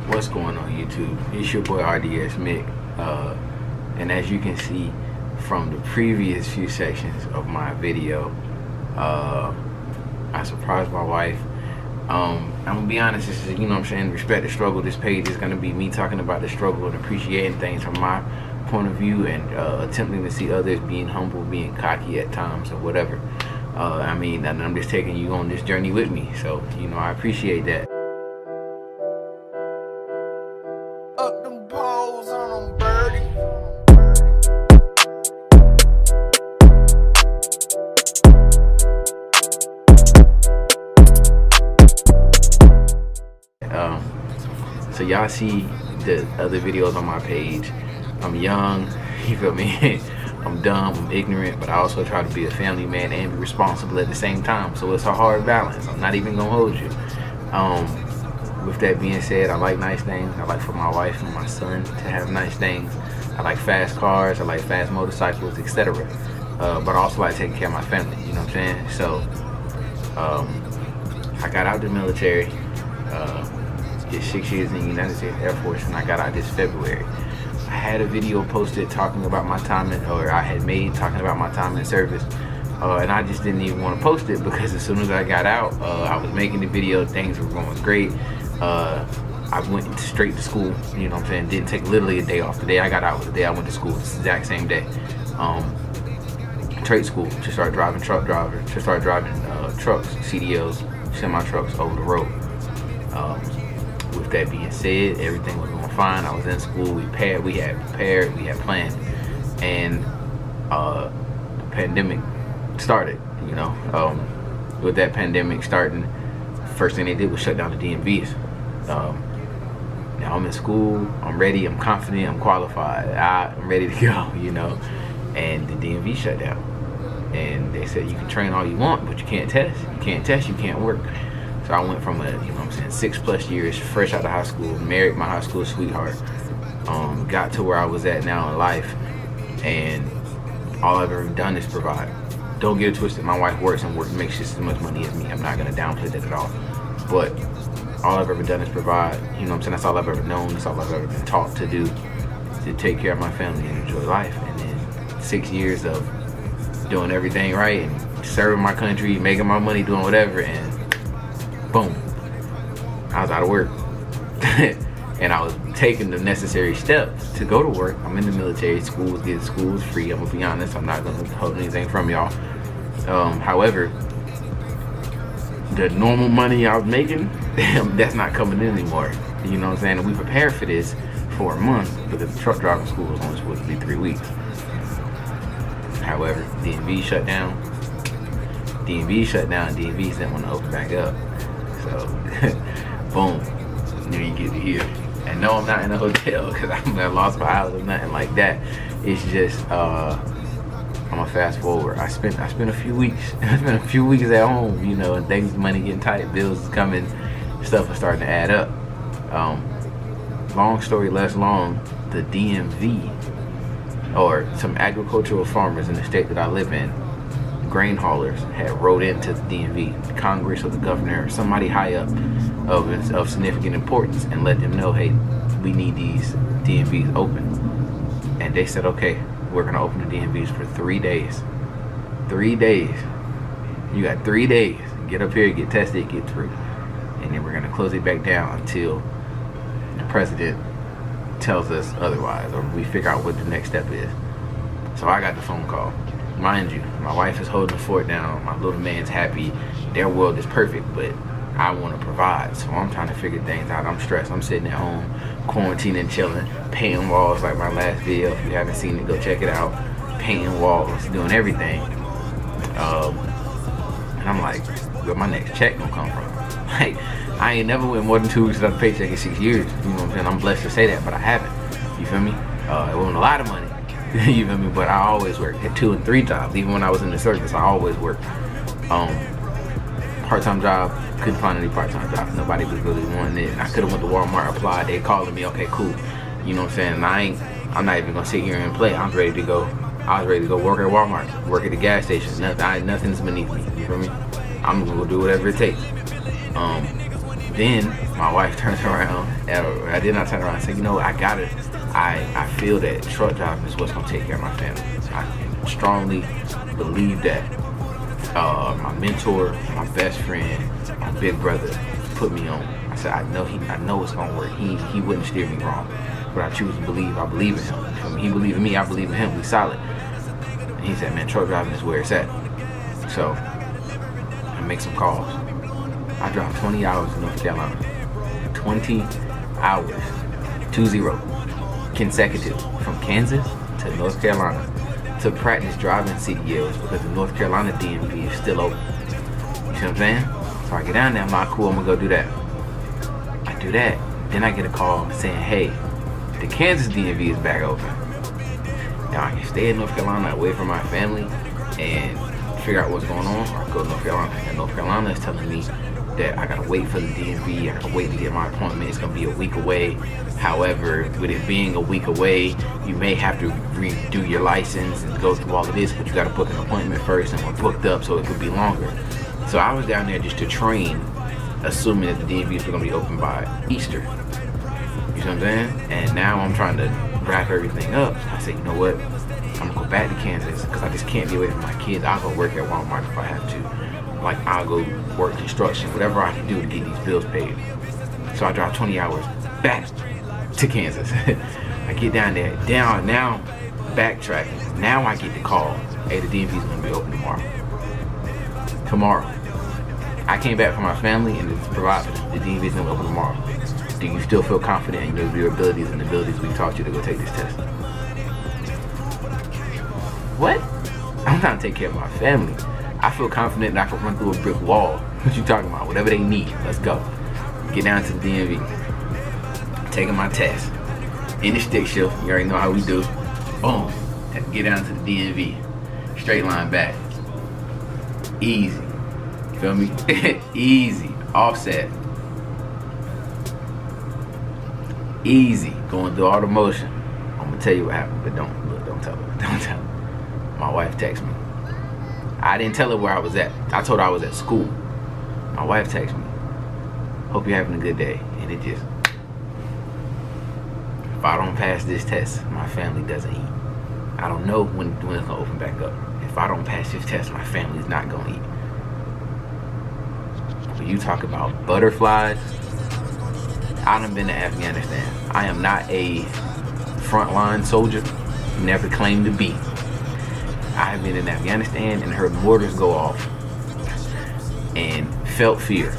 What's going on YouTube? It's your boy RDSV4, and as you can see from the previous few sections of my video, I surprised my wife. I'm gonna be honest, this is, you know what I'm saying, Respect the Struggle. This page is gonna be me talking about the struggle and appreciating things from my point of view, and attempting to see others being humble, being cocky at times, or whatever. And I'm just taking you on this journey with me, so you know I appreciate that. Up them balls on them, birdie. So y'all see the other videos on my page. I'm young, you feel me? I'm dumb, I'm ignorant, but I also try to be a family man and be responsible at the same time. So it's a hard balance. I'm not even gonna hold you. With that being said, I like nice things. I like for my wife and my son to have nice things. I like fast cars, I like fast motorcycles, etc. But I also like taking care of my family, you know what I'm saying? So I got out the military, did 6 years in the United States Air Force, and I got out this February. I had a video posted talking about my time talking about my time in service, and I just didn't even want to post it because as soon as I got out, I was making the video, things were going great. I went straight to school, you know what I'm saying, didn't take literally a day off. The day I got out was the day I went to school, it's the exact same day. Trade school, to start driving trucks, CDLs, semi-trucks over the road. With that being said, everything was going fine. I was in school, we had prepared, we had planned, and the pandemic started, you know. With that pandemic starting, first thing they did was shut down the DMVs. Now I'm in school, I'm ready, I'm confident, I'm qualified, I'm ready to go, you know, and the DMV shut down. And they said you can train all you want, but you can't test. You can't test, you can't work. So I went from 6+ years, fresh out of high school, married my high school sweetheart, got to where I was at now in life, and all I've ever done is provide. Don't get it twisted, my wife works and makes just as much money as me. I'm not gonna downplay that at all. But all I've ever done is provide, you know what I'm saying? That's all I've ever known, that's all I've ever been taught to do, to take care of my family and enjoy life. And then 6 years of doing everything right and serving my country, making my money, doing whatever, and boom, I was out of work. And I was taking the necessary steps to go to work. I'm in the military, school was free, I'm gonna be honest, I'm not gonna hold anything from y'all. However, the normal money I was making, that's not coming in anymore, you know what I'm saying? And we prepared for this for a month because the truck driving school was only supposed to be 3 weeks. However, DMV shut down, DMVs didn't want to open back up. So, boom, then you get to here. And no, I'm not in a hotel because I lost my house or nothing like that. It's just, I'm gonna fast forward. I spent a few weeks, at home, you know, and things, money getting tight, bills is coming, stuff is starting to add up. Long story less long, the DMV, or some agricultural farmers in the state that I live in, grain haulers, had wrote into the DMV, Congress or the governor, or somebody high up of significant importance, and let them know, hey, we need these DMVs open. And they said, okay, we're gonna open the DMVs for 3 days. 3 days. You got 3 days. Get up here, get tested, get through. And then we're gonna close it back down until the president tells us otherwise, or we figure out what the next step is. So I got the phone call. Mind you, my wife is holding the fort down, my little man's happy, their world is perfect, but I want to provide. So I'm trying to figure things out. I'm stressed. I'm sitting at home, quarantining, chilling, painting walls like my last video. If you haven't seen it, go check it out. Painting walls, doing everything. And I'm like, where my next check gonna come from? Like, I ain't never went more than 2 weeks without a paycheck in 6 years. You know what I'm saying? I'm blessed to say that, but I haven't. You feel me? It wasn't a lot of money. You feel me? But I always worked at 2 and 3 jobs. Even when I was in the service, I always worked. Part-time job, couldn't find any part-time jobs. Nobody was really wanting it. I could have went to Walmart, applied. They calling me, okay, cool. You know what I'm saying? I'm not even gonna sit here and play. I was ready to go work at Walmart, work at the gas station. Nothing's beneath me. You feel me? I'm gonna do whatever it takes. Then my wife turns around, I did not turn around and say, you know, I feel that truck driving is what's gonna take care of my family. I strongly believe that my mentor, my best friend, my big brother put me on. I said, I know it's gonna work. He wouldn't steer me wrong. But I choose to believe. I believe in him. He believed in me. I believe in him. We solid. And he said, man, truck driving is where it's at. So I make some calls. I drive 20 hours to North Carolina. 20 hours, 20, consecutive, from Kansas to North Carolina to practice driving CDLs because the North Carolina DMV is still open. You see what I'm saying? So I get down there, I'm like, cool, I'm gonna go do that. I do that, then I get a call saying, hey, the Kansas DMV is back open. Now I can stay in North Carolina away from my family and figure out what's going on, or I go to North Carolina. And North Carolina is telling me that I gotta wait for the DMV, I gotta wait to get my appointment, it's gonna be a week away. However, with it being a week away, you may have to redo your license and go through all of this, but you gotta book an appointment first, and we're booked up, so it could be longer. So I was down there just to train, assuming that the DMVs were gonna be open by Easter. You see what I'm saying? And now I'm trying to wrap everything up. So I said, you know what? I'm gonna go back to Kansas because I just can't be away from my kids. I'll go work at Walmart if I have to. Like, I'll go work construction, whatever I can do to get these bills paid. So I drive 20 hours back to Kansas. I get down there. Now backtracking. Now I get the call. Hey, the DMV's gonna be open tomorrow. I came back from my family and it's provided the DMV's gonna be open tomorrow. Do you still feel confident in your abilities and the abilities we taught you to go take this test? What? I'm trying to take care of my family. I feel confident that I can run through a brick wall. What you talking about? Whatever they need, let's go. Get down to the DMV. Taking my test. In the stick shift, you already know how we do. Boom. Get down to the DMV. Straight line back. Easy. You feel me? Easy. Offset. Easy. Going through all the motion. I'm gonna tell you what happened, but don't tell her. Don't tell her. My wife texted me. I didn't tell her where I was at. I told her I was at school. My wife texted me. Hope you're having a good day. And it just, if I don't pass this test, my family doesn't eat. I don't know when it's gonna open back up. If I don't pass this test, my family's not gonna eat. When you talk about butterflies, I done been to Afghanistan. I am not a frontline soldier. Never claimed to be. I have been in Afghanistan and heard mortars go off and felt fear.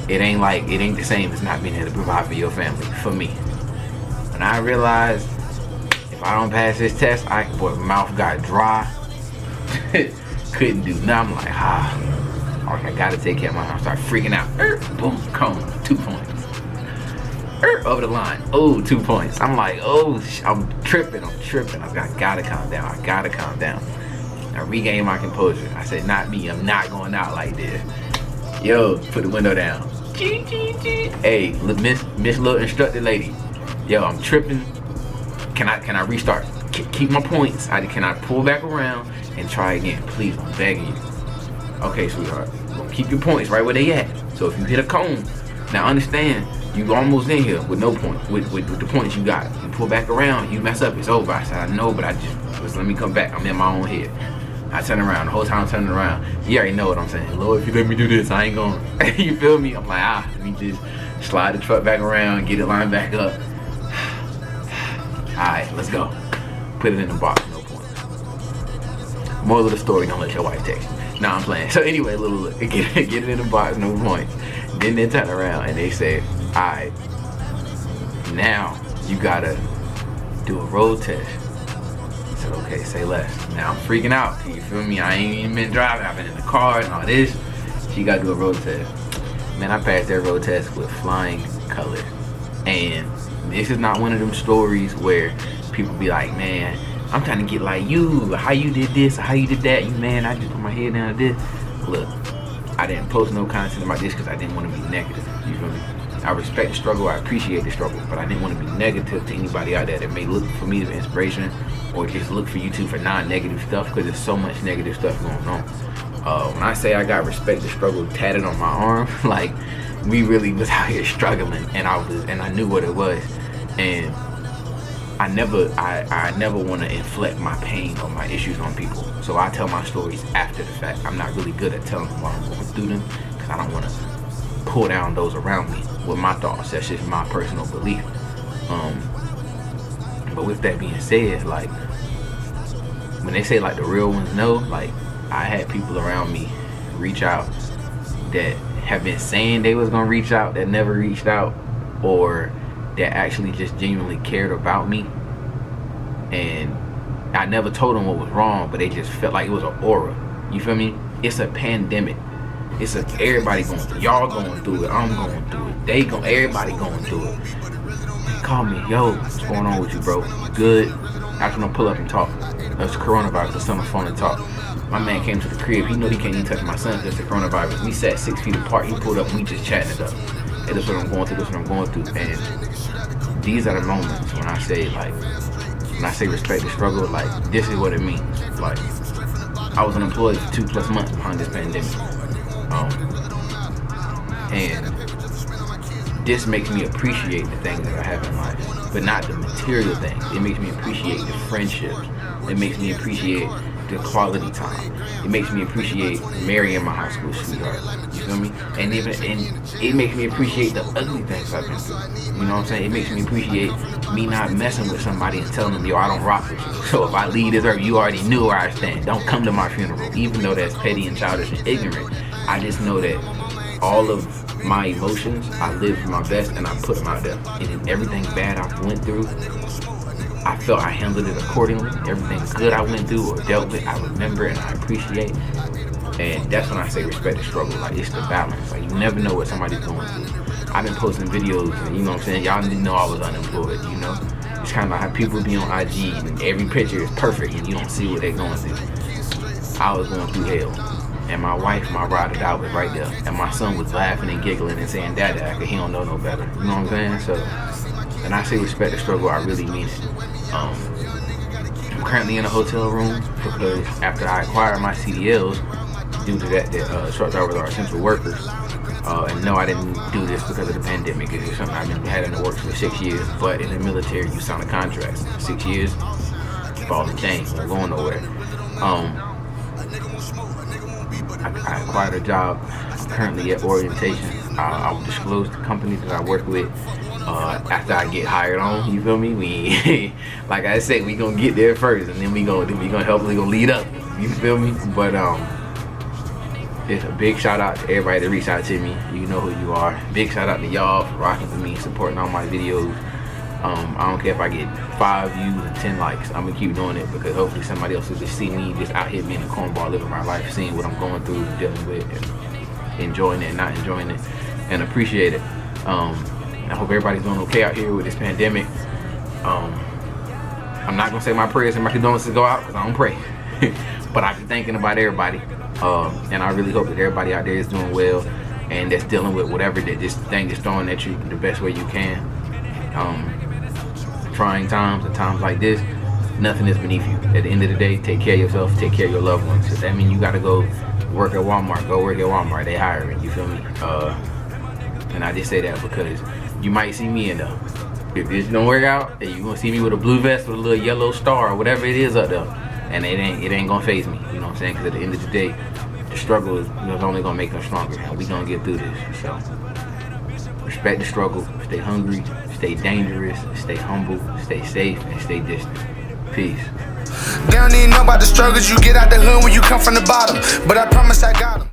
It ain't the same as not being able to provide for your family, for me. When I realized if I don't pass this test, my mouth got dry. Couldn't do nothing. I'm like, I gotta take care of my mouth. I start freaking out. Boom, cone, 2 points. Over the line. Oh, 2 points. I'm like, I'm tripping. I gotta calm down. I regained my composure. I said, not me. I'm not going out like this. Yo, put the window down. Hey, Miss Little Instructor Lady. Yo, I'm tripping. Can I restart? Keep my points. Can I pull back around and try again? Please, I'm begging you. Okay, sweetheart. Keep your points right where they at. So if you hit a cone, now understand, you almost in here with no point, with the points you got. You pull back around, you mess up, it's over. I said, I know, but just let me come back. I'm in my own head. I turn around, the whole time I'm turning around. You already know what I'm saying. Lord, if you let me do this, I ain't going. You feel me? I'm like, let me just slide the truck back around, get it lined back up. Alright, let's go. Put it in the box, no points. Moral of the story, don't let your wife text you. Nah, I'm playing. So anyway, look, get it in the box, no points. Then they turn around and they say, alright, now you gotta do a road test. I said, okay, say less. Now I'm freaking out. You feel me? I ain't even been driving. I've been in the car and all this. She gotta do a road test. Man, I passed that road test with flying colors. And this is not one of them stories where people be like, man, I'm trying to get like you, how you did this, how you did that. Man, I just put my head down and did. Look, I didn't post no content about this because I didn't want to be negative. You feel me? I respect the struggle, I appreciate the struggle, but I didn't want to be negative to anybody out there that may look for me as inspiration or just look for YouTube for non-negative stuff, because there's so much negative stuff going on. When I say I got respect the struggle tatted on my arm, like, we really was out here struggling, and I knew what it was, and I never want to inflict my pain or my issues on people. So I tell my stories after the fact. I'm not really good at telling them while I'm going through them, because I don't want to pull down those around me with my thoughts. That's just my personal belief. But with that being said, like, when they say like the real ones know, like, I had people around me reach out that have been saying they was gonna reach out that never reached out, or that actually just genuinely cared about me, and I never told them what was wrong, but they just felt like it was an aura. You feel me? It's a pandemic. Everybody going through. Y'all going through it. I'm going through it. Everybody going through it. They call me, yo, what's going on with you, bro? Good. I just want to pull up and talk. That's coronavirus. Let's on the phone and talk. My man came to the crib. He know he can't even touch my son because the coronavirus. We sat 6 feet apart. He pulled up and we just chatting it up. And this is what I'm going through. This is what I'm going through. And these are the moments when I say, like, respect the struggle, like, this is what it means. Like, I was unemployed for 2+ months behind this pandemic. And this makes me appreciate the things that I have in life, but not the material things. It makes me appreciate the friendships. It makes me appreciate the quality time. It makes me appreciate marrying my high school sweetheart. You feel me? And it makes me appreciate the ugly things I've been through. You know what I'm saying? It makes me appreciate me not messing with somebody and telling them, yo, I don't rock with you. So if I leave this earth, you already knew where I stand. Don't come to my funeral. Even though that's petty and childish and ignorant, I just know that all of my emotions, I live for my best and I put them out there. And in everything bad I went through, I felt I handled it accordingly. Everything good I went through or dealt with, I remember and I appreciate. And that's when I say respect the struggle. Like, it's the balance. Like, you never know what somebody's going through. I've been posting videos and, you know what I'm saying, y'all didn't know I was unemployed, you know? It's kind of like how people be on IG and every picture is perfect and you don't see what they're going through. I was going through hell. And my wife, my ride or die, was right there. And my son was laughing and giggling and saying, Dad, because he don't know no better. You know what I'm saying? So, and I say respect the struggle, I really mean it. I'm currently in a hotel room because after I acquired my CDLs, due to that truck drivers are essential workers. And no, I didn't do this because of the pandemic. It's something I've been had in the works for 6 years. But in the military, you sign a contract. 6 years, ball and chain, not going nowhere. I acquired a job. I'm currently at orientation. I will disclose the company that I work with after I get hired on. You feel me? We, like I said, we gonna get there first, and then we gonna help. We gonna lead up. You feel me? But it's a big shout out to everybody that reached out to me. You know who you are. Big shout out to y'all for rocking with me, supporting all my videos. I don't care if I get 5 views and 10 likes. I'm gonna keep doing it because hopefully somebody else will just see me just out here being a cornball, living my life, seeing what I'm going through, dealing with, and enjoying it, not enjoying it, and appreciate it. I hope everybody's doing okay out here with this pandemic. I'm not gonna say my prayers and my condolences go out because I don't pray, but I be thinking about everybody, and I really hope that everybody out there is doing well and that's dealing with whatever that this thing is throwing at you the best way you can. Trying times and times like this, nothing is beneath you. At the end of the day, take care of yourself, take care of your loved ones. If that means you gotta go work at Walmart, go work at Walmart. They hiring, you feel me? And I just say that because you might see me in there. If this don't work out, then you gonna see me with a blue vest with a little yellow star or whatever it is up there, and it ain't gonna faze me. You know what I'm saying? Because at the end of the day, the struggle is only gonna make us stronger, and we gonna get through this. So respect the struggle. Stay hungry. Stay dangerous, stay humble, stay safe, and stay distant. Peace. They don't even know about the struggles you get out the hood when you come from the bottom. But I promise I got them.